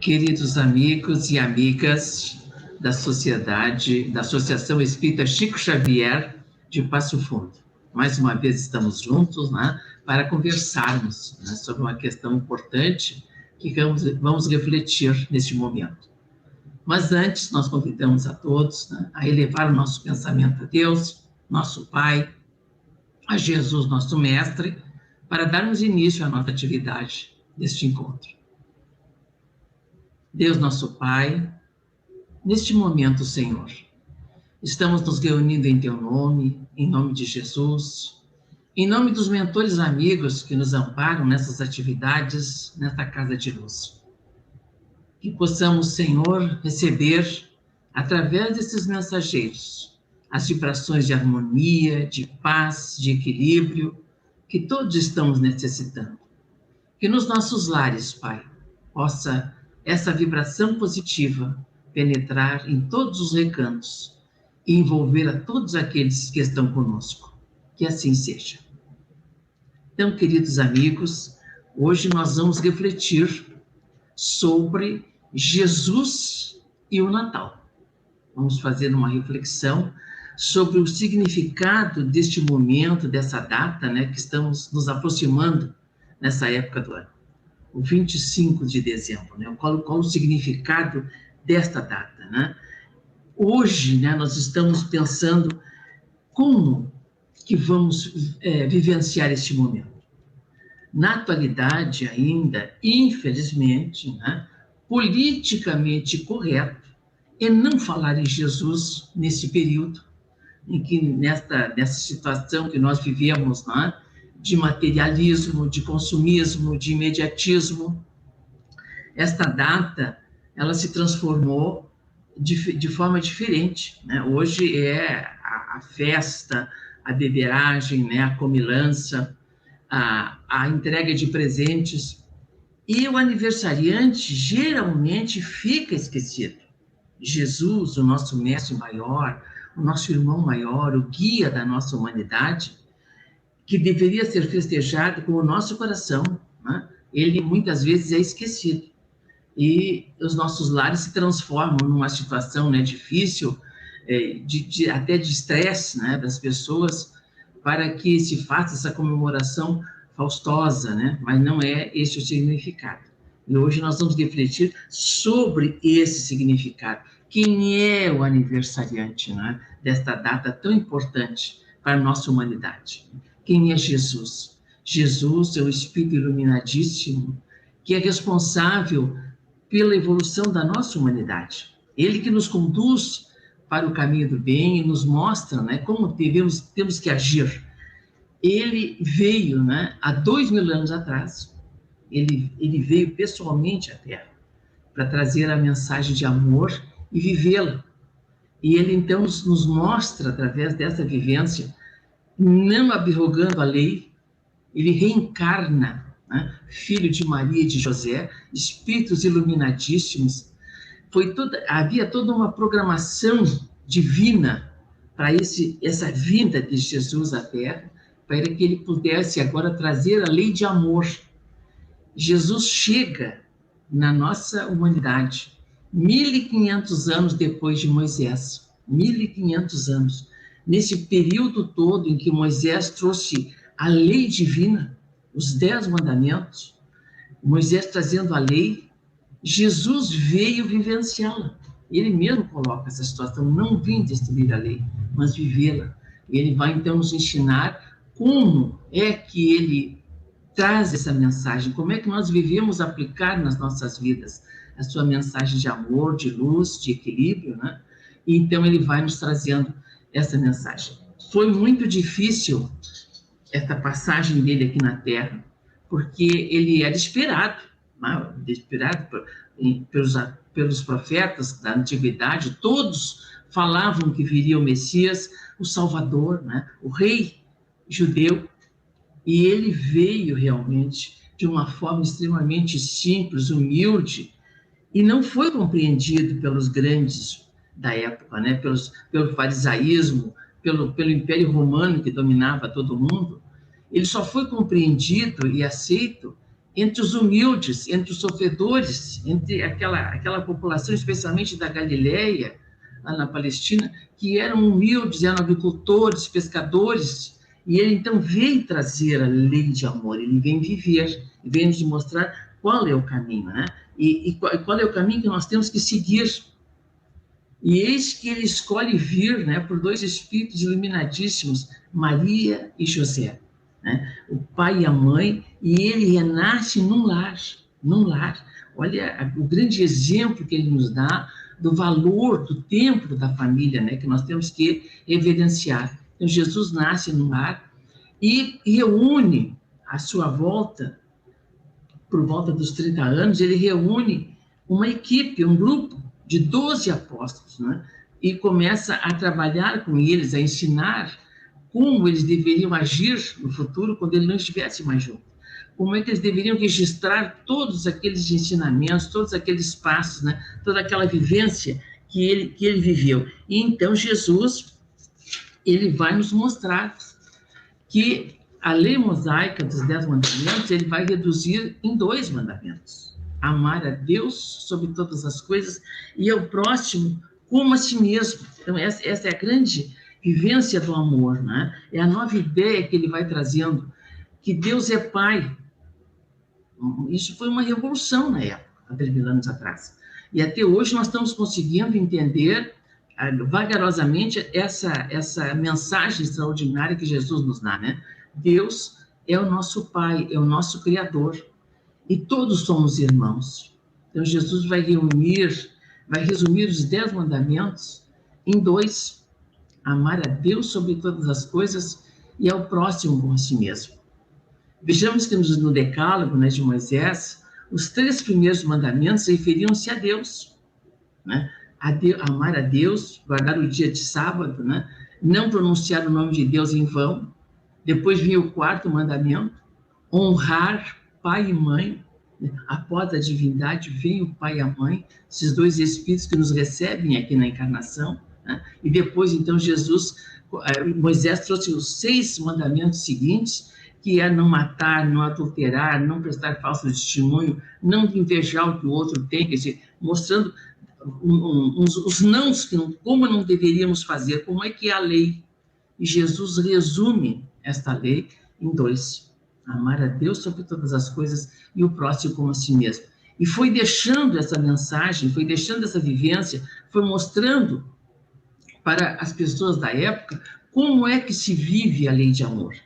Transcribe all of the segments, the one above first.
Queridos amigos e amigas da sociedade, da Associação Espírita Chico Xavier de Passo Fundo. Mais uma vez estamos juntos, né, para conversarmos, né, sobre uma questão importante que vamos refletir neste momento. Mas antes, nós convidamos a todos, né, a elevar o nosso pensamento a Deus, nosso Pai, a Jesus, nosso Mestre, para darmos início à nossa atividade deste encontro. Deus, nosso Pai, neste momento, Senhor, estamos nos reunindo em Teu nome, em nome de Jesus, em nome dos mentores amigos que nos amparam nessas atividades, nesta casa de luz. Que possamos, Senhor, receber, através desses mensageiros, as vibrações de harmonia, de paz, de equilíbrio, que todos estamos necessitando. Que nos nossos lares, Pai, possa essa vibração positiva penetrar em todos os recantos e envolver a todos aqueles que estão conosco. Que assim seja. Então, queridos amigos, hoje nós vamos refletir sobre Jesus e o Natal. Vamos fazer uma reflexão sobre o significado deste momento, dessa data, né, que estamos nos aproximando nessa época do ano. O 25 de dezembro, né? Qual o significado desta data, né? Hoje, né, nós estamos pensando como que vamos vivenciar este momento. Na atualidade ainda, infelizmente, né, politicamente correto é não falar em Jesus nesse período, em que nessa situação que nós vivemos, né, de materialismo, de consumismo, de imediatismo. Esta data, ela se transformou de forma diferente, né? Hoje é a festa, a beberagem, né? A comilança, a entrega de presentes, e o aniversariante geralmente fica esquecido. Jesus, o nosso mestre maior, o nosso irmão maior, o guia da nossa humanidade, que deveria ser festejado com o nosso coração, né? Ele muitas vezes é esquecido. E os nossos lares se transformam numa situação, né, difícil, até de estresse, né, das pessoas, para que se faça essa comemoração faustosa, né? Mas não é esse o significado. E hoje nós vamos refletir sobre esse significado. Quem é o aniversariante, né, desta data tão importante para a nossa humanidade? Quem é Jesus? Jesus é o Espírito iluminadíssimo, que é responsável pela evolução da nossa humanidade. Ele que nos conduz para o caminho do bem e nos mostra, né, como temos que agir. Ele veio, né, há 2000 anos atrás, ele veio pessoalmente à Terra para trazer a mensagem de amor e vivê-la. E ele então nos mostra, através dessa vivência, não abrogando a lei, ele reencarna, né? Filho de Maria e de José, espíritos iluminadíssimos. Havia toda uma programação divina para essa vinda de Jesus à Terra, para que ele pudesse agora trazer a lei de amor. Jesus chega na nossa humanidade 1500 anos depois de Moisés, 1500 anos. Nesse período todo em que Moisés trouxe a lei divina, os 10 mandamentos, Moisés trazendo a lei, Jesus veio vivenciá-la. Ele mesmo coloca essa situação, não vim destruir a lei, mas vivê-la. Ele vai então nos ensinar como é que ele traz essa mensagem, como é que nós devemos aplicar nas nossas vidas a sua mensagem de amor, de luz, de equilíbrio, né? E então ele vai nos trazendo essa mensagem. Foi muito difícil essa passagem dele aqui na Terra, porque ele era esperado, né? Esperado pelos profetas da antiguidade. Todos falavam que viria o Messias, o Salvador, né? O rei judeu, e ele veio realmente de uma forma extremamente simples, humilde, e não foi compreendido pelos grandes da época, né? Pelo farisaísmo, pelo Império Romano que dominava todo mundo. Ele só foi compreendido e aceito entre os humildes, entre os sofredores, entre aquela população, especialmente da Galileia, lá na Palestina, que eram humildes, eram agricultores, pescadores, e ele então veio trazer a lei de amor, ele vem viver, vem nos mostrar qual é o caminho, né? E qual é o caminho que nós temos que seguir. E eis que ele escolhe vir, né, por dois espíritos iluminadíssimos, Maria e José, né? O pai e a mãe, e ele renasce num lar. Olha o grande exemplo que ele nos dá do valor do templo da família, né, que nós temos que reverenciar. Então, Jesus nasce num lar e reúne à sua volta, por volta dos 30 anos, ele reúne uma equipe, um grupo de 12 apóstolos, né? E começa a trabalhar com eles, a ensinar como eles deveriam agir no futuro quando ele não estivesse mais junto. Como é que eles deveriam registrar todos aqueles ensinamentos, todos aqueles passos, né? Toda aquela vivência que ele viveu. E então Jesus, ele vai nos mostrar que a lei mosaica dos 10 mandamentos, ele vai reduzir em 2 mandamentos. Amar a Deus sobre todas as coisas e ao próximo como a si mesmo. Então, essa é a grande vivência do amor, né? É a nova ideia que ele vai trazendo, que Deus é Pai. Isso foi uma revolução na época, há 3.000 anos atrás. E até hoje nós estamos conseguindo entender vagarosamente essa mensagem extraordinária que Jesus nos dá, né? Deus é o nosso Pai, é o nosso Criador. E todos somos irmãos. Então, Jesus vai resumir os 10 mandamentos em 2. Amar a Deus sobre todas as coisas e ao próximo como a si mesmo. Vejamos que no Decálogo, né, de Moisés, os 3 primeiros mandamentos referiam-se a Deus, né? Amar a Deus, guardar o dia de sábado, né? Não pronunciar o nome de Deus em vão. Depois vinha o 4º mandamento, honrar pai e mãe. Após a divindade vem o pai e a mãe, esses 2 espíritos que nos recebem aqui na encarnação, né? E depois, então, Moisés trouxe os 6 mandamentos seguintes, que é não matar, não adulterar, não prestar falso testemunho, não invejar o que o outro tem, quer dizer, mostrando os nãos, como não deveríamos fazer, como é que é a lei. E Jesus resume esta lei em 2. Amar a Deus sobre todas as coisas e o próximo como a si mesmo. E foi deixando essa mensagem, foi deixando essa vivência, foi mostrando para as pessoas da época como é que se vive a lei de amor.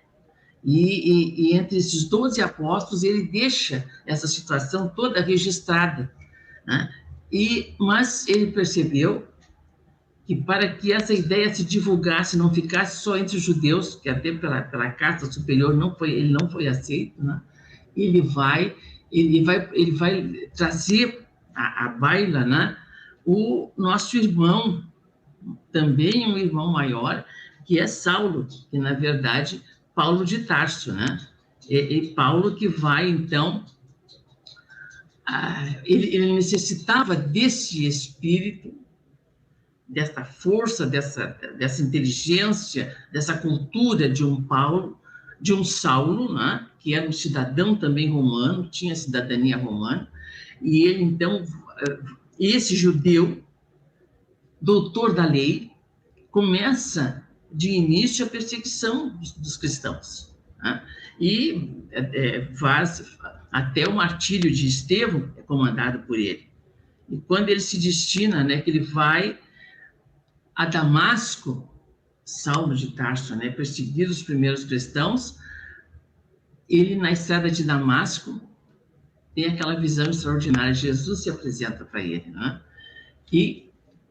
E entre esses 12 apóstolos, ele deixa essa situação toda registrada, né? Mas ele percebeu que para que essa ideia se divulgasse, não ficasse só entre os judeus, que até pela casta superior ele não foi aceito, né? Ele vai trazer à baila, né, o nosso irmão, também um irmão maior, que é Saulo, que na verdade Paulo de Tarso, né? E Paulo que vai então, ele necessitava desse espírito, dessa força, dessa inteligência, dessa cultura de um Paulo, de um Saulo, né, que era um cidadão também romano, tinha cidadania romana, e ele, então, esse judeu, doutor da lei, começa de início a perseguição dos cristãos, né, e faz até o martírio de Estevão é comandado por ele. E quando ele se destina, né, que ele vai a Damasco, Saulo de Tarso, né, perseguir os primeiros cristãos, ele na estrada de Damasco tem aquela visão extraordinária. Jesus se apresenta para ele, né, e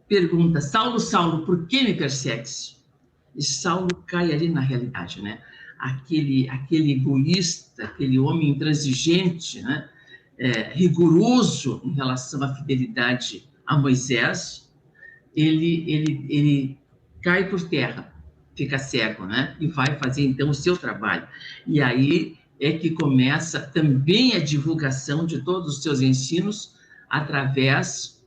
pergunta: Saulo, Saulo, por que me persegues? E Saulo cai ali na realidade, né? Aquele egoísta, aquele homem intransigente, né? Rigoroso em relação à fidelidade a Moisés, ele cai por terra, fica cego, né? E vai fazer então o seu trabalho. E aí é que começa também a divulgação de todos os seus ensinos através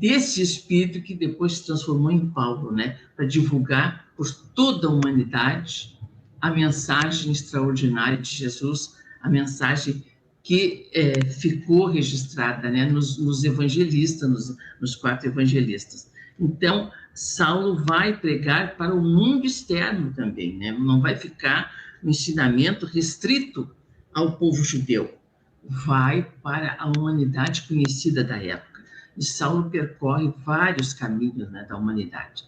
desse espírito que depois se transformou em Paulo, né? Para divulgar por toda a humanidade a mensagem extraordinária de Jesus, a mensagem que ficou registrada, né, nos evangelistas, nos 4 evangelistas. Então, Saulo vai pregar para o mundo externo também, né? Não vai ficar um ensinamento restrito ao povo judeu, vai para a humanidade conhecida da época. E Saulo percorre vários caminhos, né, da humanidade.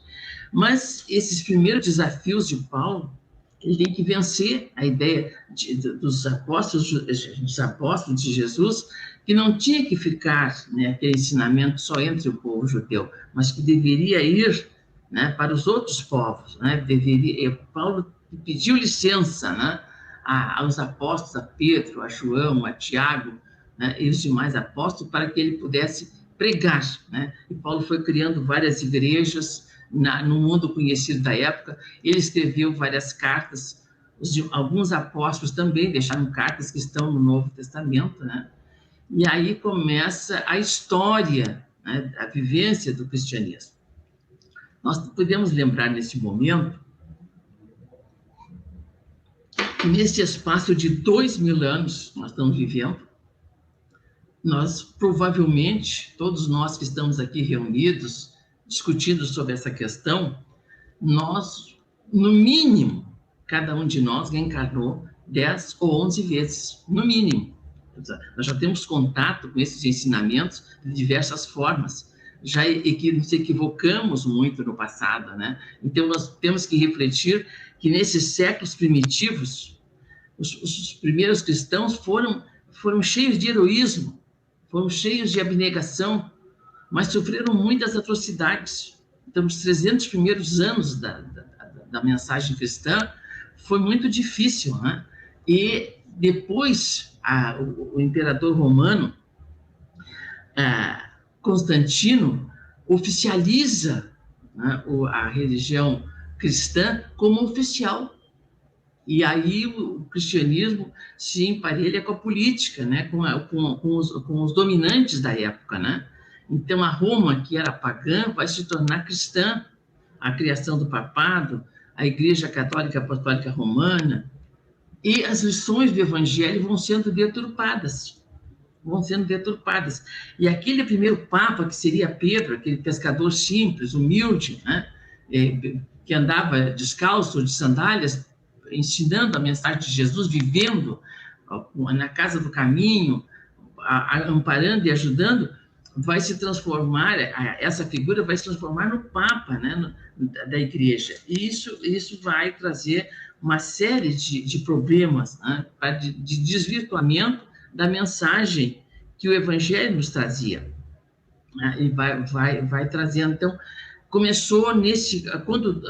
Mas esses primeiros desafios de Paulo, ele tem que vencer a ideia dos apóstolos de Jesus, que não tinha que ficar, né, aquele ensinamento só entre o povo judeu, mas que deveria ir, né, para os outros povos, né? Paulo pediu licença, né, aos apóstolos, a Pedro, a João, a Tiago, né, e os demais apóstolos, para que ele pudesse pregar, né? E Paulo foi criando várias igrejas no mundo conhecido da época. Ele escreveu várias cartas, alguns apóstolos também deixaram cartas que estão no Novo Testamento, né? E aí começa a história, né, a vivência do cristianismo. Nós podemos lembrar nesse momento, que nesse espaço de 2000 anos que nós estamos vivendo, nós provavelmente, todos nós que estamos aqui reunidos, discutindo sobre essa questão, nós, no mínimo, cada um de nós reencarnou 10 ou 11 vezes, no mínimo. Nós já temos contato com esses ensinamentos de diversas formas, já nos equivocamos muito no passado, né? Então, nós temos que refletir que nesses séculos primitivos, os primeiros cristãos foram cheios de heroísmo, foram cheios de abnegação, mas sofreram muitas atrocidades. Então, os 300 primeiros anos da mensagem cristã foi muito difícil, né? E depois, o imperador romano, Constantino, oficializa, né, a religião cristã como oficial. E aí o cristianismo se emparelha com a política, né, com os dominantes da época, né? Então, a Roma, que era pagã, vai se tornar cristã. A criação do papado, a Igreja Católica Apostólica Romana, e as lições do Evangelho vão sendo deturpadas. E aquele primeiro papa, que seria Pedro, aquele pescador simples, humilde, né, que andava descalço, de sandálias, ensinando a mensagem de Jesus, vivendo na casa do caminho, amparando e ajudando, vai se transformar, essa figura vai se transformar no Papa, né, da Igreja. E isso vai trazer uma série de problemas, né, de desvirtuamento da mensagem que o Evangelho nos trazia. E vai trazendo. Então, começou quando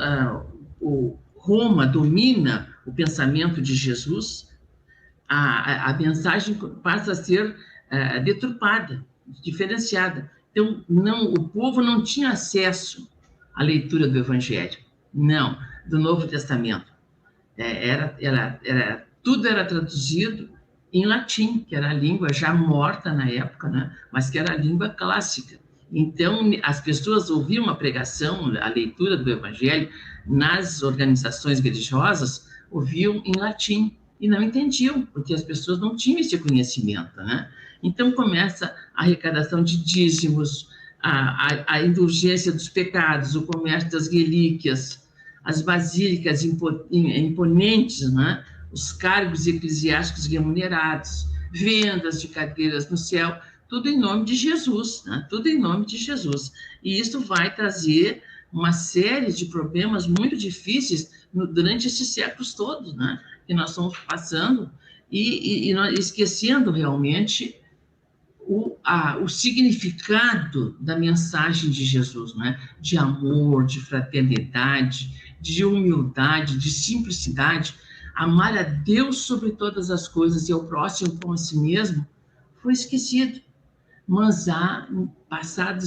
Roma domina o pensamento de Jesus, a mensagem passa a ser deturpada, diferenciada. Então, o povo não tinha acesso à leitura do Evangelho, não, do Novo Testamento. Tudo era traduzido em latim, que era a língua já morta na época, né? Mas que era a língua clássica. Então, as pessoas ouviam a pregação, a leitura do Evangelho nas organizações religiosas, ouviam em latim e não entendiam, porque as pessoas não tinham esse conhecimento, né? Então, começa a arrecadação de dízimos, a indulgência dos pecados, o comércio das relíquias, as basílicas imponentes, né? Os cargos eclesiásticos remunerados, vendas de cadeiras no céu, tudo em nome de Jesus, né? Tudo em nome de Jesus. E isso vai trazer uma série de problemas muito difíceis durante esses séculos todos, né? Que nós estamos passando e esquecendo realmente o significado da mensagem de Jesus, né? De amor, de fraternidade, de humildade, de simplicidade. Amar a Deus sobre todas as coisas e ao próximo como a si mesmo foi esquecido. Mas passado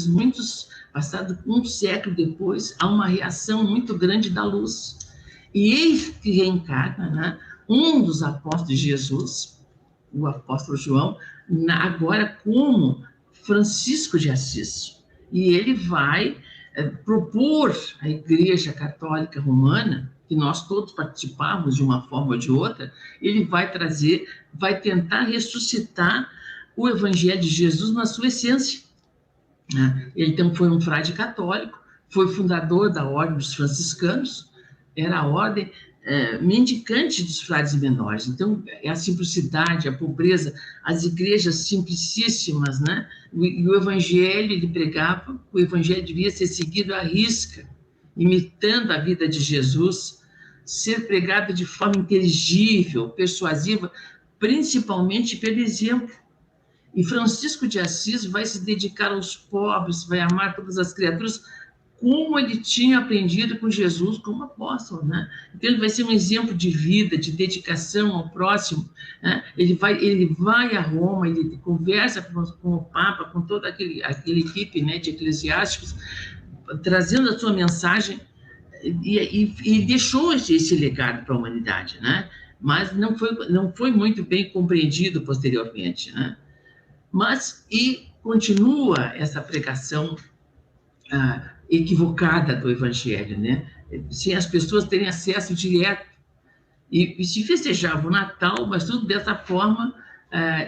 um século depois, há uma reação muito grande da luz. E eis que reencarna, né, um dos apóstolos de Jesus, o apóstolo João, agora como Francisco de Assis. E ele vai propor à Igreja Católica Romana, que nós todos participamos de uma forma ou de outra, ele vai tentar ressuscitar o Evangelho de Jesus na sua essência. Ele então foi um frade católico, foi fundador da Ordem dos Franciscanos, era a ordem mendicante dos frades menores. Então, é a simplicidade, a pobreza, as igrejas simplicíssimas, né? E o Evangelho, ele pregava, o Evangelho devia ser seguido à risca, imitando a vida de Jesus, ser pregado de forma inteligível, persuasiva, principalmente pelo exemplo. E Francisco de Assis vai se dedicar aos pobres, vai amar todas as criaturas, como ele tinha aprendido com Jesus como apóstolo, né? Então, ele vai ser um exemplo de vida, de dedicação ao próximo, né? Ele vai a Roma, ele conversa com o Papa, com toda aquela equipe, né, de eclesiásticos, trazendo a sua mensagem, e deixou esse legado para a humanidade, né? Mas não foi muito bem compreendido posteriormente, né? E continua essa pregação equivocada do Evangelho, né? Sem as pessoas terem acesso direto. E se festejava o Natal, mas tudo dessa forma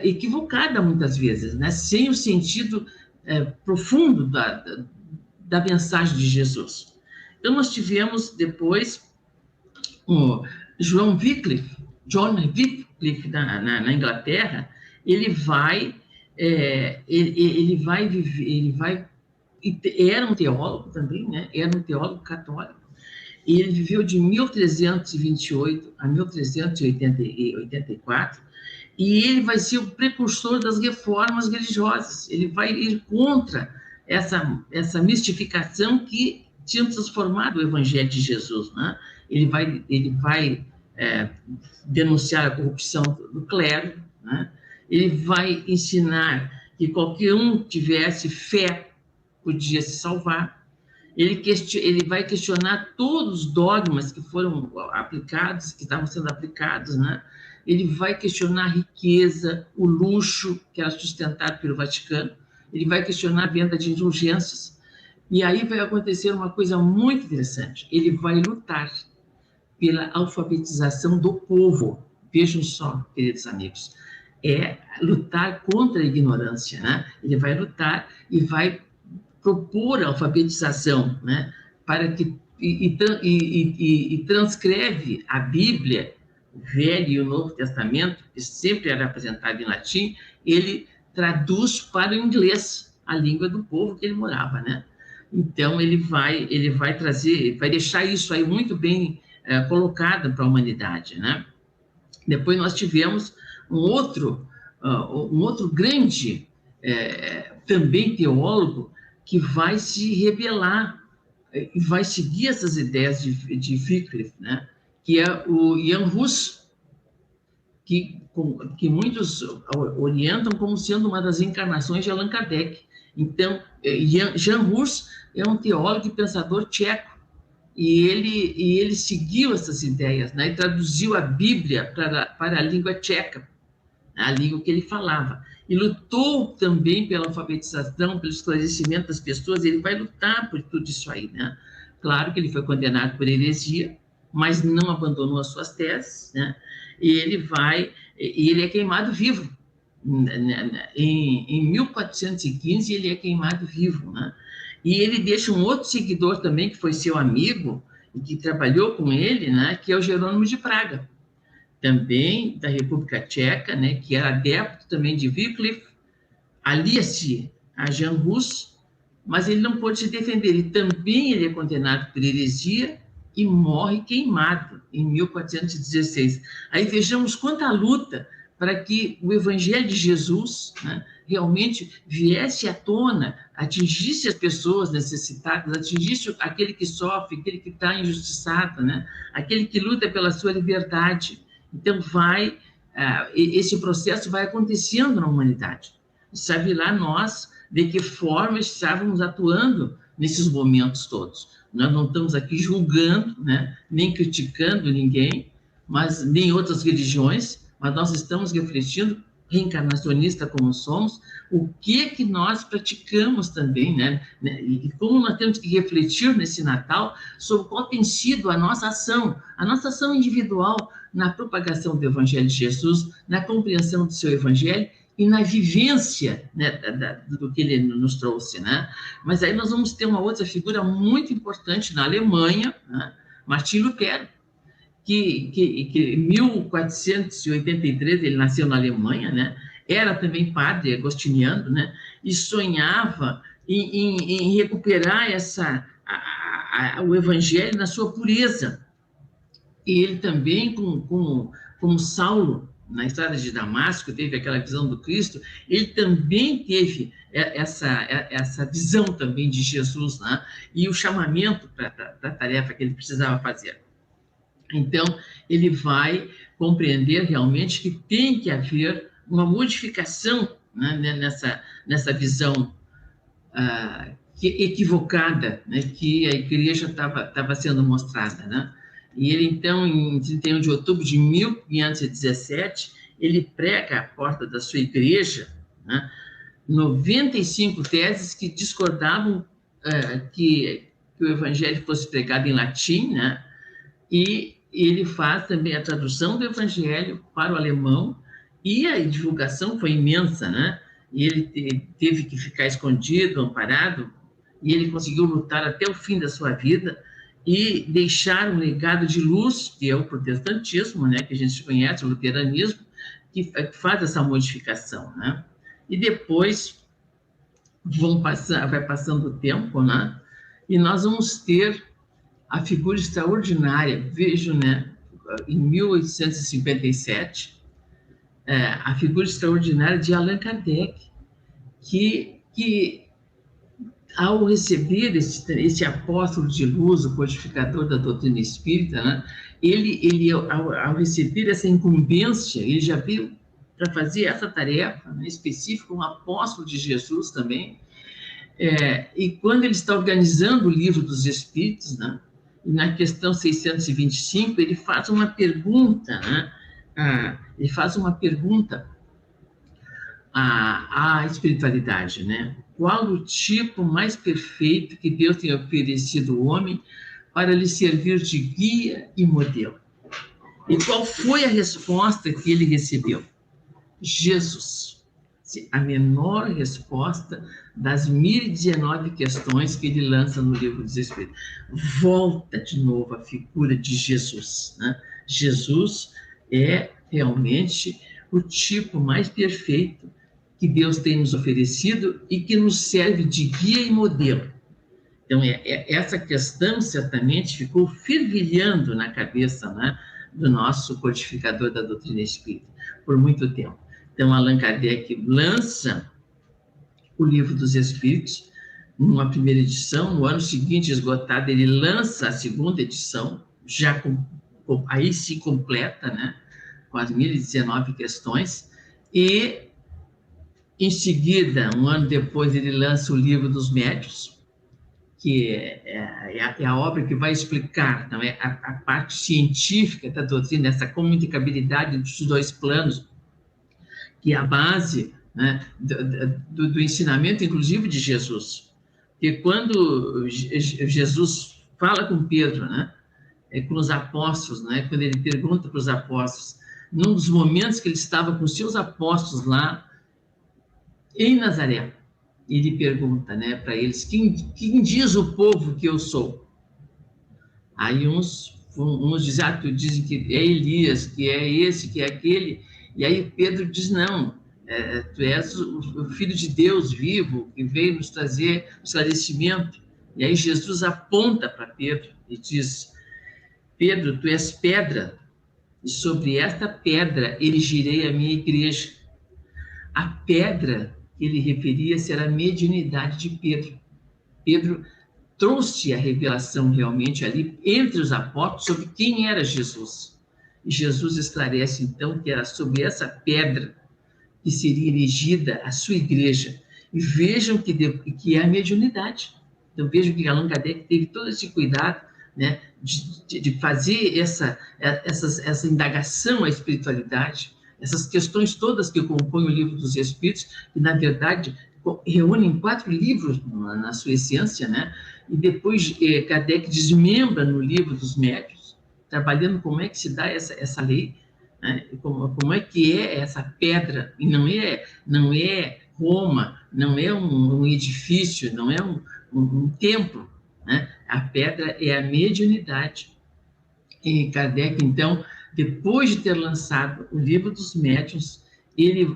equivocada muitas vezes, né? Sem o sentido profundo da mensagem de Jesus. Então, nós tivemos depois o John Wycliffe, na Inglaterra. Ele era um teólogo também, né? Era um teólogo católico, e ele viveu de 1328 a 1384, e ele vai ser o precursor das reformas religiosas. Ele vai ir contra essa mistificação que tinha transformado o Evangelho de Jesus, né? Ele vai denunciar a corrupção do clero, né? Ele vai ensinar que qualquer um tivesse fé podia se salvar. Ele vai questionar todos os dogmas que foram aplicados, que estavam sendo aplicados, né? Ele vai questionar a riqueza, o luxo que era sustentado pelo Vaticano. Ele vai questionar a venda de indulgências. E aí vai acontecer uma coisa muito interessante. Ele vai lutar pela alfabetização do povo. Vejam só, queridos amigos, é lutar contra a ignorância, né? Ele vai lutar e vai propor a alfabetização, né? Para que e transcreve a Bíblia, o Velho e o Novo Testamento, que sempre era apresentado em latim, ele traduz para o inglês, a língua do povo que ele morava, né? Então, ele vai trazer, vai deixar isso aí muito bem colocado para a humanidade, né? Depois nós tivemos um outro grande, também teólogo, que vai se rebelar e vai seguir essas ideias de Wycliffe, né? Que é o Jan Hus, que muitos orientam como sendo uma das encarnações de Allan Kardec. Então, Jan Hus é um teólogo e pensador tcheco, e ele seguiu essas ideias, né? E traduziu a Bíblia para a língua tcheca, a língua que ele falava. E lutou também pela alfabetização, pelo esclarecimento das pessoas. Ele vai lutar por tudo isso aí, né? Claro que ele foi condenado por heresia, mas não abandonou as suas teses, né? E ele é queimado vivo. Em 1415, ele é queimado vivo, né? E ele deixa um outro seguidor também, que foi seu amigo, e que trabalhou com ele, né? Que é o Jerônimo de Praga, também da República Tcheca, né, que era adepto também de Wycliffe, alia-se a Jan Hus, mas ele não pôde se defender. Ele é condenado por heresia e morre queimado em 1416. Aí vejamos quanta luta para que o Evangelho de Jesus, né, realmente viesse à tona, atingisse as pessoas necessitadas, atingisse aquele que sofre, aquele que está injustiçado, né, aquele que luta pela sua liberdade. Então, esse processo vai acontecendo na humanidade. Sabe lá nós de que forma estávamos atuando nesses momentos todos. Nós não estamos aqui julgando, né, nem criticando ninguém, nem outras religiões, mas nós estamos refletindo reencarnacionista como somos, o que nós praticamos também, né? E como nós temos que refletir nesse Natal sobre qual tem sido a nossa ação individual na propagação do Evangelho de Jesus, na compreensão do seu Evangelho e na vivência, né, do que ele nos trouxe, né? Mas aí nós vamos ter uma outra figura muito importante na Alemanha, né? Martim Lutero, que em 1483 ele nasceu na Alemanha, né? Era também padre agostiniano, né? E sonhava em recuperar o Evangelho na sua pureza. E ele também, como Saulo, na estrada de Damasco, teve aquela visão do Cristo, ele também teve essa visão também de Jesus, né? E o chamamento para a tarefa que ele precisava fazer. Então, ele vai compreender realmente que tem que haver uma modificação, né, nessa visão equivocada, né, que a igreja estava sendo mostrada, né? E ele, então, em 31 de outubro de 1517, ele prega à porta da sua igreja, né, 95 teses que discordavam que o evangelho fosse pregado em latim, né? E ele faz também a tradução do evangelho para o alemão, e a divulgação foi imensa, né? E ele teve que ficar escondido, amparado, e ele conseguiu lutar até o fim da sua vida e deixar um legado de luz, que é o protestantismo, né? Que a gente conhece, o luteranismo, que faz essa modificação, né? E depois vai passando o tempo, né? E nós vamos ter a figura extraordinária, vejo, né, em 1857, a figura extraordinária de Allan Kardec, que ao receber esse apóstolo de luz, o codificador da doutrina espírita, né, ele ao receber essa incumbência, ele já veio para fazer essa tarefa, né, específica, um apóstolo de Jesus também, e quando ele está organizando o Livro dos Espíritos, né, na questão 625, ele faz uma pergunta, né? Ele faz uma pergunta à espiritualidade, né? Qual o tipo mais perfeito que Deus tem oferecido ao homem para lhe servir de guia e modelo? E qual foi a resposta que ele recebeu? Jesus. A menor resposta das 1019 questões que ele lança no Livro dos Espíritos. Volta de novo a figura de Jesus, né? Jesus é realmente o tipo mais perfeito que Deus tem nos oferecido e que nos serve de guia e modelo. Então, essa questão certamente ficou fervilhando na cabeça, né, do nosso codificador da doutrina espírita por muito tempo. Então, Allan Kardec lança o Livro dos Espíritos, numa primeira edição, no ano seguinte, esgotado, ele lança a segunda edição, já aí se completa, né, com as 1019 questões, e, em seguida, um ano depois, ele lança o Livro dos Médiuns, que é a obra que vai explicar também a parte científica da doutrina, essa comunicabilidade dos dois planos, que é a base, né, do ensinamento, inclusive, de Jesus. Porque quando Jesus fala com Pedro, né, com os apóstolos, né, quando ele pergunta para os apóstolos, num dos momentos que ele estava com seus apóstolos lá em Nazaré, ele pergunta, né, para eles, quem diz o povo que eu sou? Aí uns dizem que é Elias, que é esse, que é aquele. E aí Pedro diz, não, tu és o Filho de Deus vivo, que veio nos trazer esclarecimento. E aí Jesus aponta para Pedro e diz, Pedro, tu és pedra, e sobre esta pedra erigirei a minha igreja. A pedra que ele referia-se era a mediunidade de Pedro. Pedro trouxe a revelação realmente ali entre os apóstolos sobre quem era Jesus. E Jesus esclarece, então, que era sobre essa pedra que seria erigida a sua igreja. E vejam que é a mediunidade. Então, vejam que Allan Kardec teve todo esse cuidado, né, de fazer essa indagação à espiritualidade, essas questões todas que compõem o Livro dos Espíritos, que, na verdade, reúnem 4 livros na sua essência, né? E depois Kardec desmembra no Livro dos Médiuns, trabalhando como é que se dá essa lei, né? Como é que é essa pedra, e não é Roma, não é um edifício, não é um templo, né? A pedra é a mediunidade. E Kardec, então, depois de ter lançado o Livro dos Médiuns,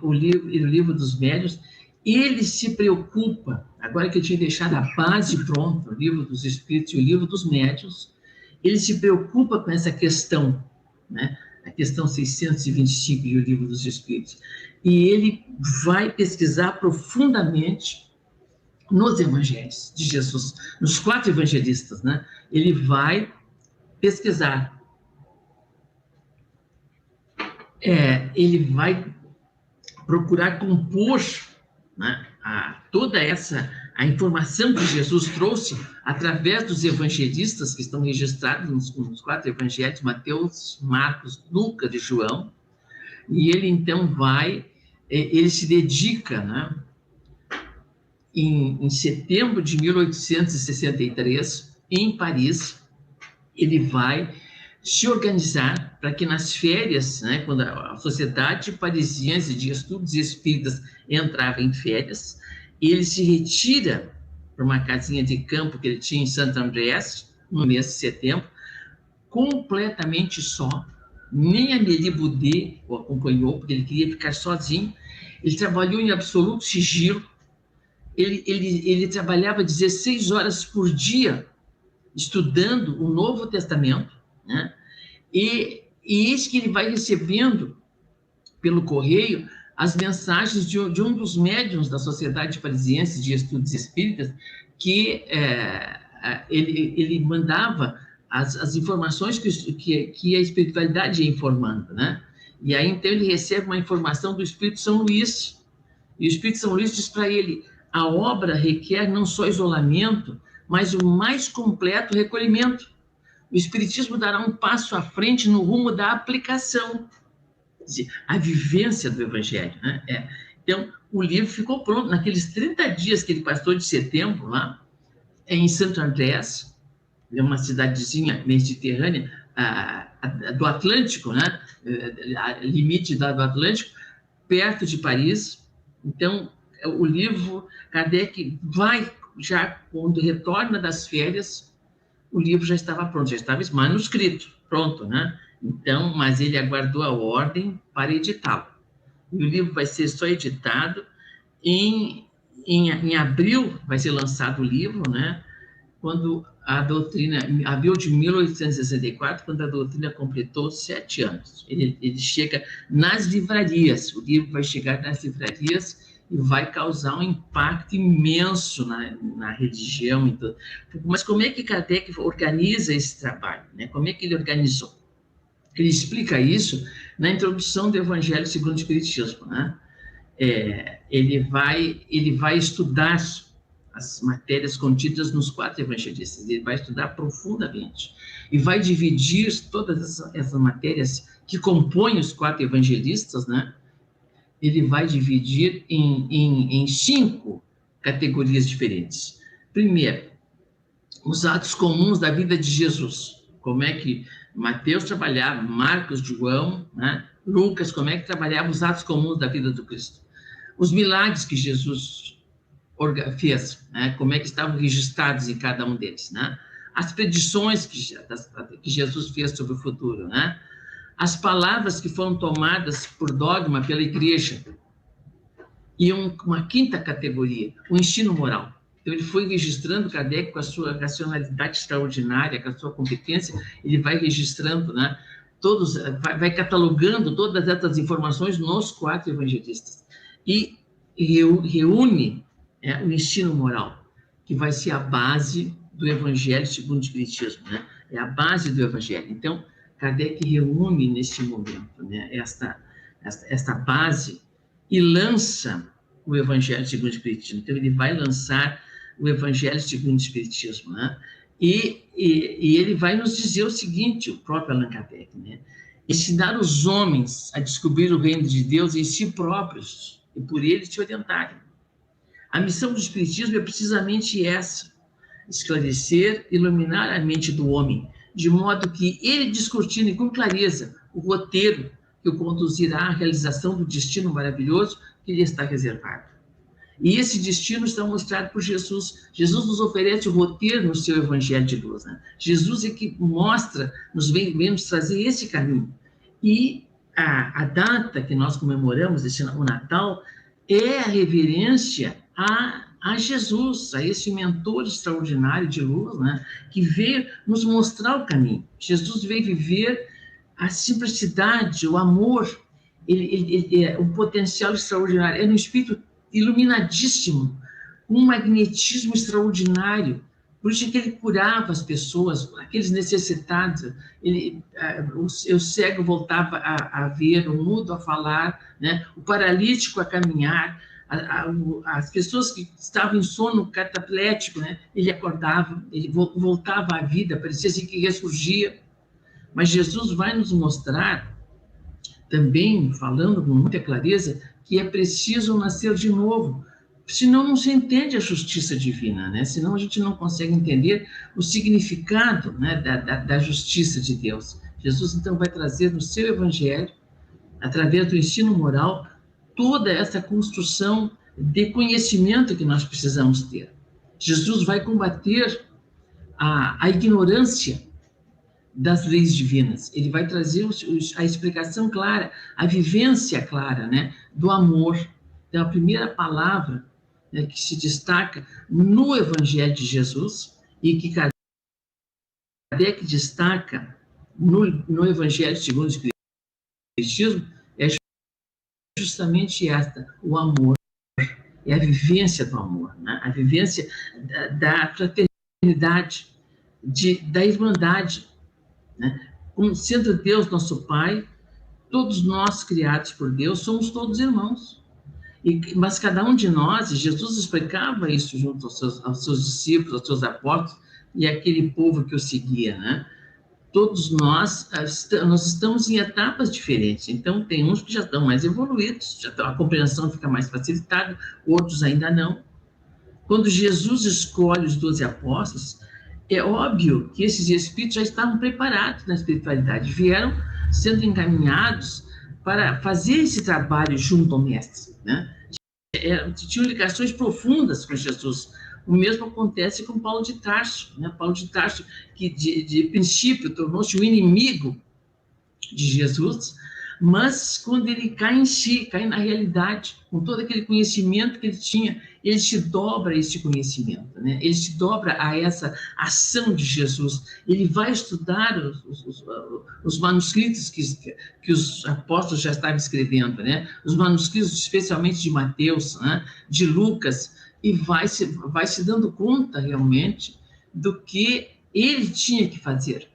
o Livro dos Médiuns, ele se preocupa, agora que eu tinha deixado a base pronta, o Livro dos Espíritos e o Livro dos Médiuns, ele se preocupa com essa questão, né? A questão 625 e o Livro dos Espíritos. E ele vai pesquisar profundamente nos evangelhos de Jesus, nos 4 evangelistas, né? Ele vai pesquisar. Ele vai procurar compor, né, toda a informação que Jesus trouxe através dos evangelistas que estão registrados nos 4 evangelhos, Mateus, Marcos, Lucas e João, e ele então ele se dedica, né, em setembro de 1863, em Paris, ele vai se organizar para que nas férias, né, quando a Sociedade Parisiense de Estudos Espíritas entrava em férias, ele se retira para uma casinha de campo que ele tinha em Santo Andrés, no mês de setembro, completamente só, nem a Amélie Boudet o acompanhou, porque ele queria ficar sozinho. Ele trabalhou em absoluto sigilo, ele trabalhava 16 horas por dia estudando o Novo Testamento, né? E eis que ele vai recebendo pelo correio as mensagens de um dos médiuns da Sociedade Parisiense de Estudos Espíritas, que ele mandava as informações que a espiritualidade ia informando, né? E aí, então, ele recebe uma informação do Espírito São Luís, e o Espírito São Luís diz para ele: a obra requer não só isolamento, mas o mais completo recolhimento. O Espiritismo dará um passo à frente no rumo da aplicação, quer dizer, a vivência do Evangelho, né? Então, o livro ficou pronto naqueles 30 dias que ele passou de setembro lá, em Santo Andrés, uma cidadezinha mediterrânea, do Atlântico, né? Limite do Atlântico, perto de Paris. Então, o livro, Kardec vai, já quando retorna das férias, o livro já estava pronto, já estava manuscrito, pronto, né? Então, mas ele aguardou a ordem para editá-lo. E o livro vai ser só editado em abril, vai ser lançado o livro, né? Quando a doutrina, abril de 1864, quando a doutrina completou 7 anos. Ele chega nas livrarias, o livro vai chegar nas livrarias e vai causar um impacto imenso na religião. Então. Mas como é que Kardec organiza esse trabalho, né? Como é que ele organizou? Ele explica isso na introdução do Evangelho segundo o Espiritismo, né? Ele vai estudar as matérias contidas nos 4 evangelistas, ele vai estudar profundamente e vai dividir todas essas matérias que compõem os 4 evangelistas, né? Ele vai dividir em 5 categorias diferentes. Primeiro, os atos comuns da vida de Jesus. Como é que Mateus trabalhava, Marcos, João, né? Lucas, como é que trabalhava os atos comuns da vida do Cristo. Os milagres que Jesus fez, né? Como é que estavam registrados em cada um deles, né? As predições que Jesus fez sobre o futuro, né? As palavras que foram tomadas por dogma pela igreja. E uma 5ª categoria, o ensino moral. Então, ele foi registrando, Kardec, com a sua racionalidade extraordinária, com a sua competência, ele vai registrando, né, vai catalogando todas essas informações nos 4 evangelistas. E reúne o ensino moral, que vai ser a base do Evangelho segundo o Espiritismo, né? É a base do Evangelho. Então, Kardec reúne neste momento, né, esta base e lança o Evangelho segundo o Espiritismo. Então, ele vai lançar o Evangelho segundo o Espiritismo, né? E ele vai nos dizer o seguinte, o próprio Allan Kardec, né? ensinar os homens a descobrir o reino de Deus em si próprios e por ele se orientarem. A missão do Espiritismo é precisamente essa: esclarecer, iluminar a mente do homem, de modo que ele descortine com clareza o roteiro que o conduzirá à realização do destino maravilhoso que lhe está reservado. E esse destino está mostrado por Jesus. Jesus nos oferece o roteiro no seu Evangelho de luz, né? Jesus é que mostra, vem nos trazer esse caminho. E a data que nós comemoramos, o Natal, é a reverência a Jesus, a esse mentor extraordinário de luz, né? Que veio nos mostrar o caminho. Jesus veio viver a simplicidade, o amor, o potencial extraordinário. É no espírito iluminadíssimo, um magnetismo extraordinário. Por isso que ele curava as pessoas, aqueles necessitados. O cego voltava a ver, o mudo a falar, né? O paralítico a caminhar, as pessoas que estavam em sono cataplético, né? Ele acordava, ele voltava à vida, parecia assim que ressurgia. Mas Jesus vai nos mostrar, também falando com muita clareza, que é preciso nascer de novo, senão não se entende a justiça divina, né? Senão a gente não consegue entender o significado, né, da justiça de Deus. Jesus, então, vai trazer no seu Evangelho, através do ensino moral, toda essa construção de conhecimento que nós precisamos ter. Jesus vai combater a ignorância das leis divinas. Ele vai trazer a explicação clara, a vivência clara, né, do amor. Então, a primeira palavra, né, que se destaca no Evangelho de Jesus e que Kardec destaca no Evangelho segundo o Espiritismo é justamente esta: o amor. É a vivência do amor, né? A vivência da fraternidade, da irmandade, né? Como sendo Deus nosso Pai, todos nós criados por Deus somos todos irmãos. Mas cada um de nós, e Jesus explicava isso junto aos seus discípulos, aos seus apóstolos e aquele povo que o seguia, né? Todos nós estamos em etapas diferentes. Então, tem uns que já estão mais evoluídos, a compreensão fica mais facilitada, outros ainda não. Quando Jesus escolhe os 12 apóstolos, é óbvio que esses espíritos já estavam preparados na espiritualidade, vieram sendo encaminhados para fazer esse trabalho junto ao Mestre, né? Tinham ligações profundas com Jesus. O mesmo acontece com Paulo de Tarso, né? Paulo de Tarso, que de princípio tornou-se o inimigo de Jesus, mas quando ele cai em si, cai na realidade, com todo aquele conhecimento que ele tinha, ele se dobra a esse conhecimento, né? Ele se dobra a essa ação de Jesus. Ele vai estudar os manuscritos que os apóstolos já estavam escrevendo, né? Os manuscritos especialmente de Mateus, né? De Lucas, e vai se dando conta realmente do que ele tinha que fazer.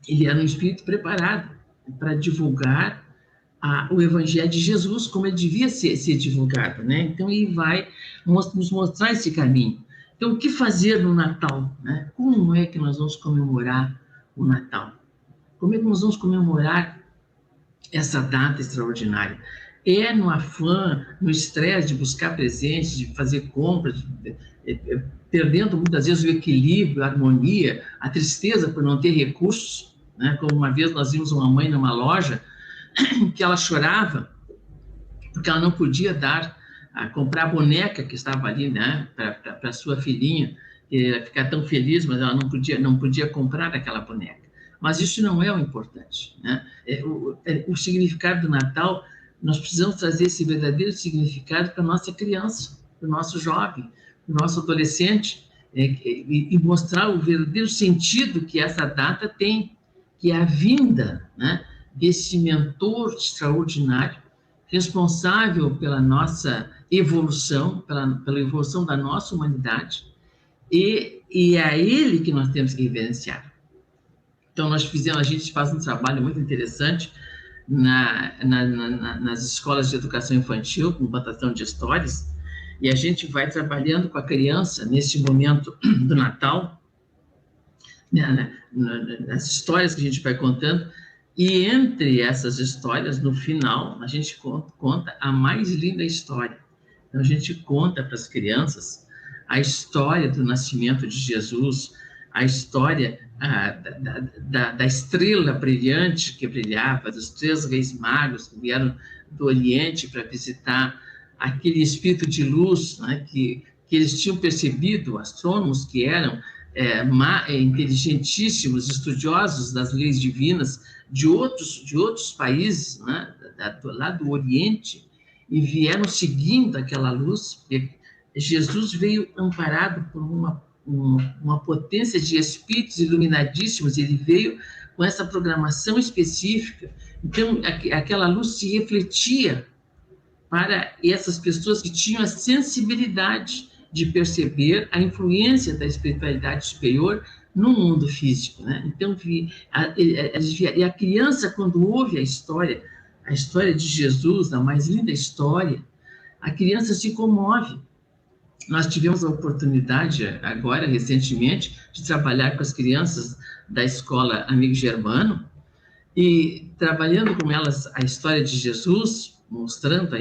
Ele era um espírito preparado para divulgar o Evangelho de Jesus, como ele devia ser divulgado, né? Então, ele vai nos mostrar esse caminho. Então, o que fazer no Natal, né? Como é que nós vamos comemorar o Natal? Como é que nós vamos comemorar essa data extraordinária? É no afã, no estresse de buscar presentes, de fazer compras, perdendo muitas vezes o equilíbrio, a harmonia, a tristeza por não ter recursos, né? Como uma vez nós vimos uma mãe numa loja que ela chorava porque ela não podia comprar a boneca que estava ali, né, para sua filhinha, ficar tão feliz, mas ela não podia comprar aquela boneca. Mas isso não é o importante, né? O significado do Natal, nós precisamos trazer esse verdadeiro significado para a nossa criança, para o nosso jovem, para o nosso adolescente, e mostrar o verdadeiro sentido que essa data tem, que é a vinda, né, desse mentor extraordinário, responsável pela nossa evolução, pela evolução da nossa humanidade, e é a ele que nós temos que reverenciar. Então, a gente faz um trabalho muito interessante nas escolas de educação infantil, com plantação de histórias, e a gente vai trabalhando com a criança nesse momento do Natal, nas histórias que a gente vai contando, E entre essas histórias, no final, a gente conta a mais linda história. Então, a gente conta para as crianças a história do nascimento de Jesus, a história da estrela brilhante que brilhava, dos 3 reis magos que vieram do Oriente para visitar aquele espírito de luz, né, que eles tinham percebido, astrônomos que eram inteligentíssimos, estudiosos das leis divinas de outros países, né, lá do Oriente, e vieram seguindo aquela luz. Jesus veio amparado por uma potência de espíritos iluminadíssimos, ele veio com essa programação específica. Então, aquela luz se refletia para essas pessoas que tinham a sensibilidade de perceber a influência da espiritualidade superior no mundo físico, né? Então, a criança, quando ouve a história de Jesus, a mais linda história, a criança se comove. Nós tivemos a oportunidade, agora, recentemente, de trabalhar com as crianças da escola Amigo Germano, e trabalhando com elas a história de Jesus, mostrando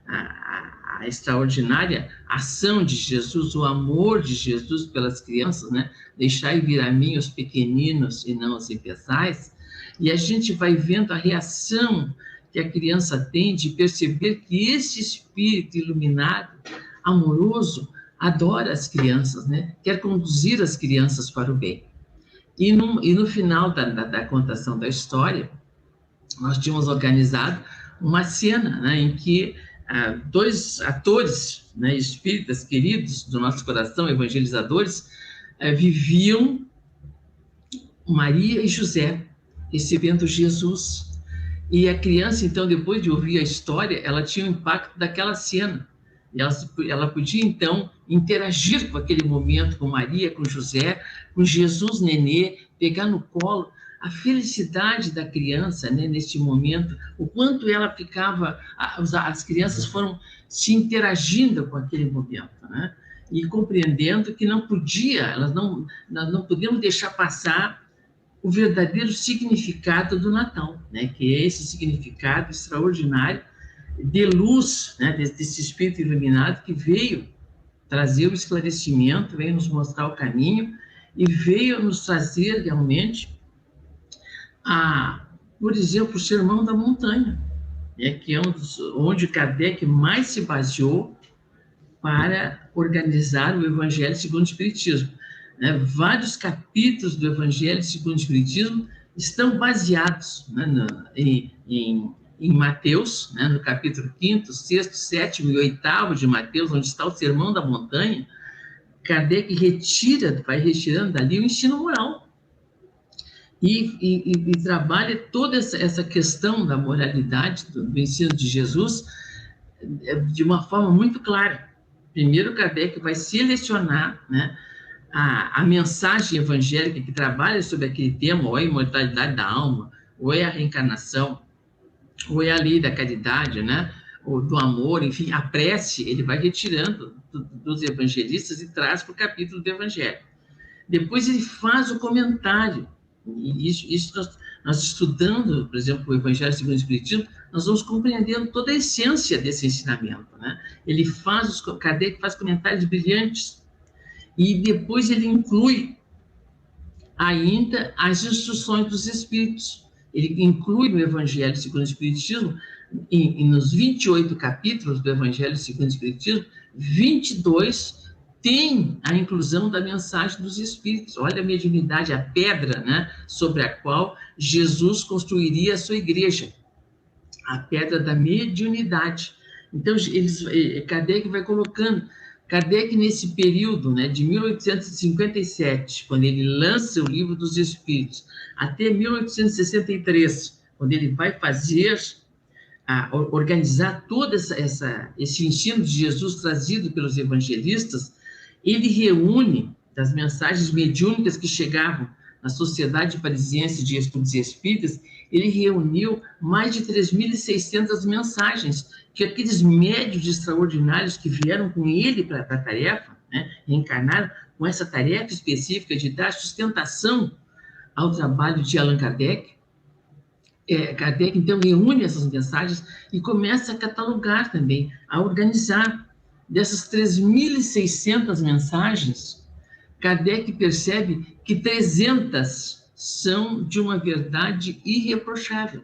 a extraordinária ação de Jesus, o amor de Jesus pelas crianças, né? Deixai vir a mim os pequeninos e não os impeçais. E a gente vai vendo a reação que a criança tem de perceber que esse espírito iluminado, amoroso, adora as crianças, né? Quer conduzir as crianças para o bem. E no final da contação da história, nós tínhamos organizado uma cena, né, em que 2 atores, né, espíritas queridos do nosso coração, evangelizadores, viviam Maria e José recebendo Jesus. E a criança, então, depois de ouvir a história, ela tinha o impacto daquela cena. E ela podia, então, interagir com aquele momento, com Maria, com José, com Jesus nenê, pegar no colo. A felicidade da criança, né, neste momento, o quanto ela ficava, as crianças foram se interagindo com aquele momento, né, e compreendendo que nós não podíamos deixar passar o verdadeiro significado do Natal, né, que é esse significado extraordinário de luz, né, desse espírito iluminado que veio trazer o esclarecimento, veio nos mostrar o caminho e veio nos trazer realmente por exemplo, o Sermão da Montanha, né, que é onde Kardec mais se baseou para organizar o Evangelho segundo o Espiritismo. Né? Vários capítulos do Evangelho segundo o Espiritismo estão baseados, né, em Mateus, né, no capítulo 5º, 6º, 7º e 8º de Mateus, onde está o Sermão da Montanha. Kardec vai retirando dali o ensino moral. E trabalha toda essa questão da moralidade, do ensino de Jesus, de uma forma muito clara. Primeiro, Kardec vai selecionar, né, a mensagem evangélica que trabalha sobre aquele tema, ou a imortalidade da alma, ou é a reencarnação, ou é a lei da caridade, né, ou do amor, enfim, a prece, ele vai retirando dos evangelistas e traz para o capítulo do Evangelho. Depois ele faz o comentário. E isso nós estudando, por exemplo, o Evangelho segundo o Espiritismo, nós vamos compreendendo toda a essência desse ensinamento, né? Kardec faz comentários brilhantes, e depois ele inclui ainda as instruções dos Espíritos. Ele inclui no Evangelho segundo o Espiritismo, nos 28 capítulos do Evangelho segundo o Espiritismo, 22 tem a inclusão da mensagem dos Espíritos. Olha a mediunidade, a pedra, né, sobre a qual Jesus construiria a sua igreja. A pedra da mediunidade. Então, Kardec vai colocando. Kardec, nesse período, né, de 1857, quando ele lança o Livro dos Espíritos, até 1863, quando ele vai organizar todo esse ensino de Jesus trazido pelos evangelistas, ele reúne das mensagens mediúnicas que chegavam na Sociedade Parisiense de Estudos Espíritas, ele reuniu mais de 3.600 mensagens que aqueles médiuns extraordinários que vieram com ele para a tarefa, né, reencarnaram com essa tarefa específica de dar sustentação ao trabalho de Allan Kardec, Kardec, então, reúne essas mensagens e começa a catalogar também, a organizar. Dessas 3.600 mensagens, Kardec percebe que 300 são de uma verdade irreprochável.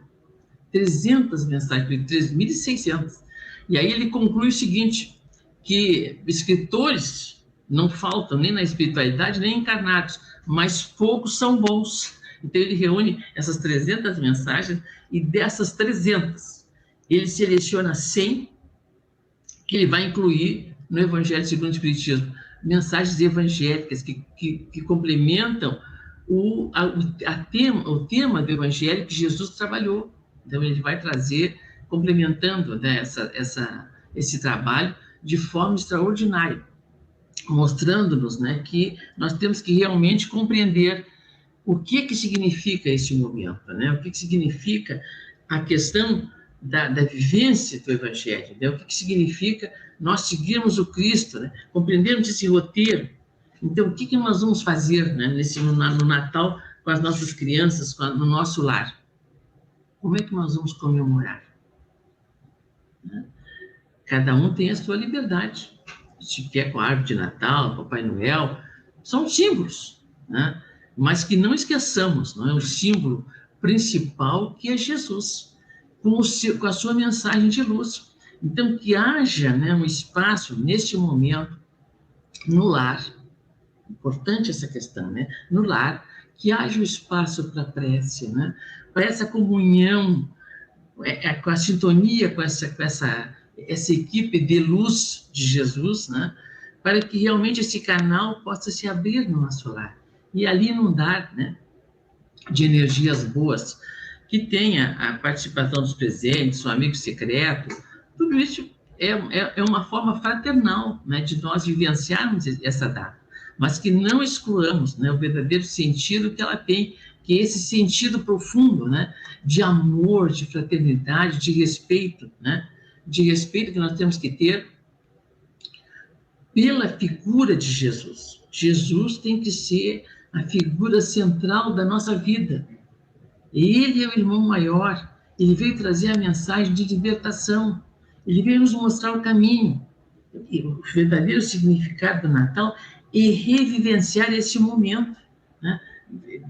300 mensagens, 3.600. E aí ele conclui o seguinte, que escritores não faltam nem na espiritualidade, nem encarnados, mas poucos são bons. Então ele reúne essas 300 mensagens e dessas 300, ele seleciona 100 que ele vai incluir no Evangelho segundo o Espiritismo. Mensagens evangélicas que complementam o tema do Evangelho que Jesus trabalhou. Então, ele vai trazer, complementando, né, esse trabalho de forma extraordinária, mostrando-nos, né, que nós temos que realmente compreender o que significa esse momento, né? O que significa a questão da vivência do Evangelho, né? O que significa nós seguirmos o Cristo, né? Compreendermos esse roteiro. Então, o que nós vamos fazer, né, no Natal com as nossas crianças, no nosso lar? Como é que nós vamos comemorar? Né? Cada um tem a sua liberdade. Se quer com a árvore de Natal, Papai Noel, são símbolos, né? Mas que não esqueçamos, não é? O símbolo principal que é Jesus, com a sua mensagem de luz. Então, que haja, né, um espaço, neste momento, no lar, importante essa questão, né? No lar, que haja um espaço para a prece, né? Para essa comunhão, com a sintonia com essa equipe de luz de Jesus, né? Para que realmente esse canal possa se abrir no nosso lar. E ali inundar, né, de energias boas, que tenha a participação dos presentes, o amigo secreto, tudo isso é uma forma fraternal, né, de nós vivenciarmos essa data, mas que não excluamos, né, o verdadeiro sentido que ela tem, que é esse sentido profundo, né, de amor, de fraternidade, de respeito, né, de respeito que nós temos que ter pela figura de Jesus. Jesus tem que ser a figura central da nossa vida. Ele é o irmão maior, ele veio trazer a mensagem de libertação, ele veio nos mostrar o caminho. E o verdadeiro significado do Natal é revivenciar esse momento, né?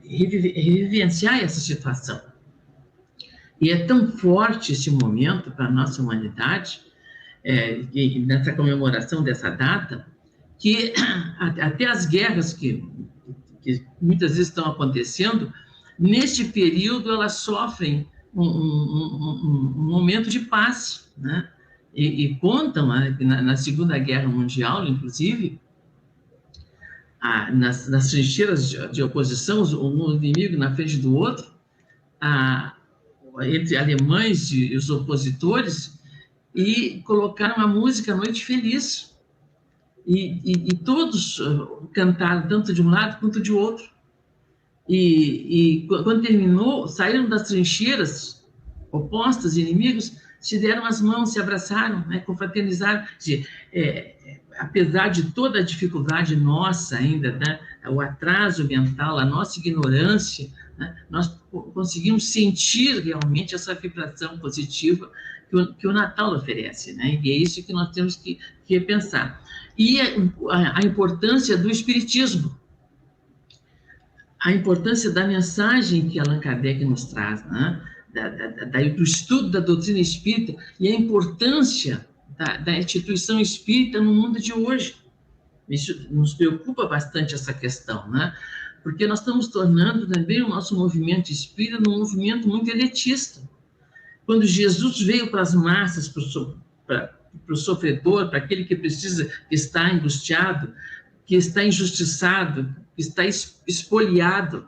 Revivenciar essa situação. E é tão forte esse momento para a nossa humanidade, nessa comemoração dessa data, que até as guerras que muitas vezes estão acontecendo, neste período elas sofrem um momento de paz, né? E contam, né, na Segunda Guerra Mundial, inclusive, nas trincheiras de oposição, um inimigo na frente do outro, entre alemães e os opositores, e colocaram a música Noite Feliz. E todos cantaram, tanto de um lado quanto de outro. E quando terminou, saíram das trincheiras opostas, inimigos, se deram as mãos, se abraçaram, né, confraternizaram. Apesar de toda a dificuldade nossa ainda, né, o atraso mental, a nossa ignorância, né, nós conseguimos sentir realmente essa vibração positiva que o Natal oferece, né? E é isso que nós temos que repensar. E a importância do Espiritismo, a importância da mensagem que Allan Kardec nos traz, né? Do estudo da doutrina espírita e a importância da instituição espírita no mundo de hoje. Isso nos preocupa bastante, essa questão, né? Porque nós estamos tornando também o nosso movimento espírita um movimento muito elitista. Quando Jesus veio para as massas, para o sofredor, para aquele que precisa, que está angustiado, que está injustiçado, que está espoliado,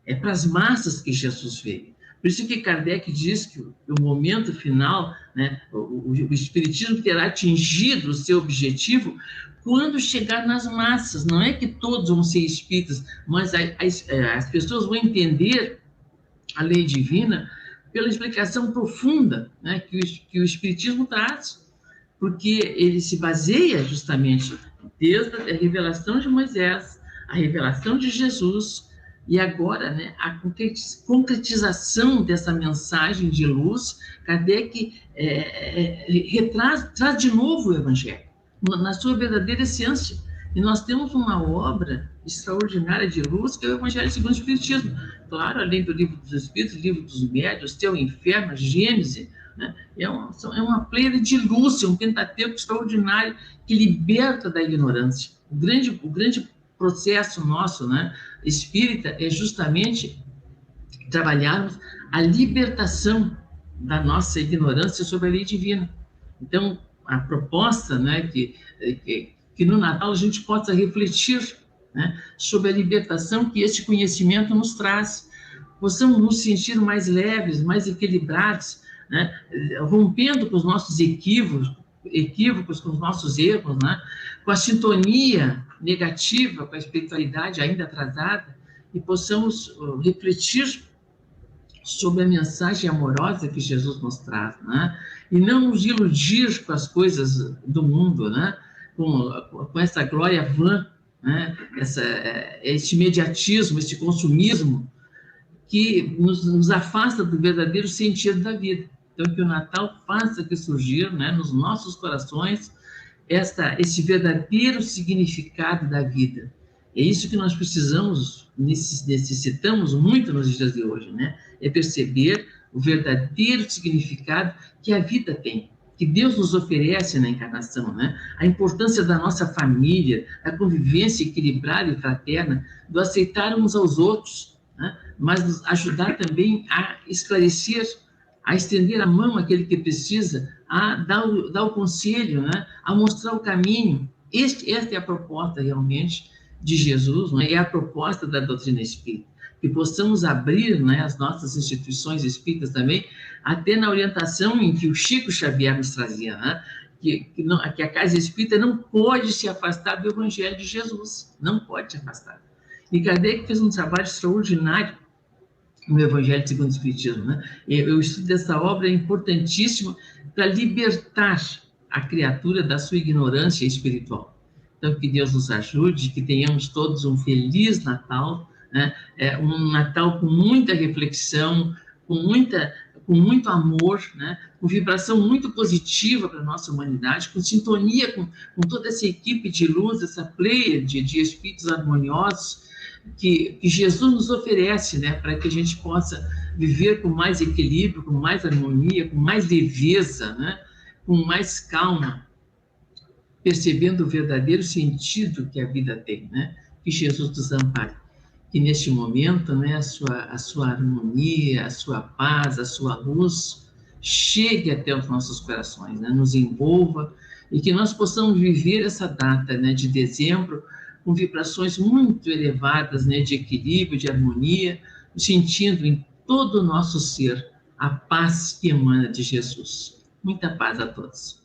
é para as massas que Jesus veio. Por isso que Kardec diz que o momento final, né, o Espiritismo terá atingido o seu objetivo quando chegar nas massas. Não é que todos vão ser espíritas, mas as pessoas vão entender a lei divina pela explicação profunda, né, que o Espiritismo traz, porque ele se baseia justamente desde a revelação de Moisés, a revelação de Jesus, E agora, né, a concretização dessa mensagem de luz, Kardec traz de novo o Evangelho, na sua verdadeira essência. E nós temos uma obra extraordinária de luz, que é o Evangelho segundo o Espiritismo. Claro, além do Livro dos Espíritos, Livro dos Médiuns, Teu Inferno, a Gênese, né? É uma pleia de luz, um Pentateuco extraordinário que liberta da ignorância. O grande processo nosso, né, espírita, é justamente trabalharmos a libertação da nossa ignorância sobre a lei divina. Então, a proposta, né, que no Natal a gente possa refletir, né, sobre a libertação que este conhecimento nos traz, possamos nos sentir mais leves, mais equilibrados, né, rompendo com os nossos equívocos, com os nossos erros, né, com a sintonia negativa com a espiritualidade ainda atrasada, e possamos refletir sobre a mensagem amorosa que Jesus nos traz, né, e não nos iludir com as coisas do mundo, né, com essa glória vã, né, esse imediatismo, esse consumismo que nos afasta do verdadeiro sentido da vida. Então, que o Natal faça que surgir, né, nos nossos corações esse verdadeiro significado da vida. É isso que nós necessitamos muito nos dias de hoje, né? É perceber o verdadeiro significado que a vida tem, que Deus nos oferece na encarnação, né? A importância da nossa família, da convivência equilibrada e fraterna, do aceitar uns aos outros, né? Mas nos ajudar também a esclarecer, a estender a mão àquele que precisa, a dar o conselho, né? A mostrar o caminho. Esta é a proposta realmente de Jesus, né? É a proposta da doutrina espírita, que possamos abrir, né, as nossas instituições espíritas também, até na orientação em que o Chico Xavier nos trazia, né? Que a casa espírita não pode se afastar do Evangelho de Jesus, não pode se afastar. E Kardec fez um trabalho extraordinário no Evangelho segundo o Espiritismo, né? O estudo dessa obra é importantíssimo para libertar a criatura da sua ignorância espiritual. Então, que Deus nos ajude, que tenhamos todos um feliz Natal, né? Um Natal com muita reflexão, com muito amor, né? Com vibração muito positiva para a nossa humanidade, com sintonia com toda essa equipe de luz, essa pleia de espíritos harmoniosos, que Jesus nos oferece, né, para que a gente possa viver com mais equilíbrio, com mais harmonia, com mais leveza, né, com mais calma, percebendo o verdadeiro sentido que a vida tem, né? Que Jesus nos ampare. Que neste momento, né, a sua harmonia, a sua paz, a sua luz chegue até os nossos corações, né, nos envolva, e que nós possamos viver essa data, né, de dezembro, com vibrações muito elevadas, né, de equilíbrio, de harmonia, sentindo em todo o nosso ser a paz que emana de Jesus. Muita paz a todos.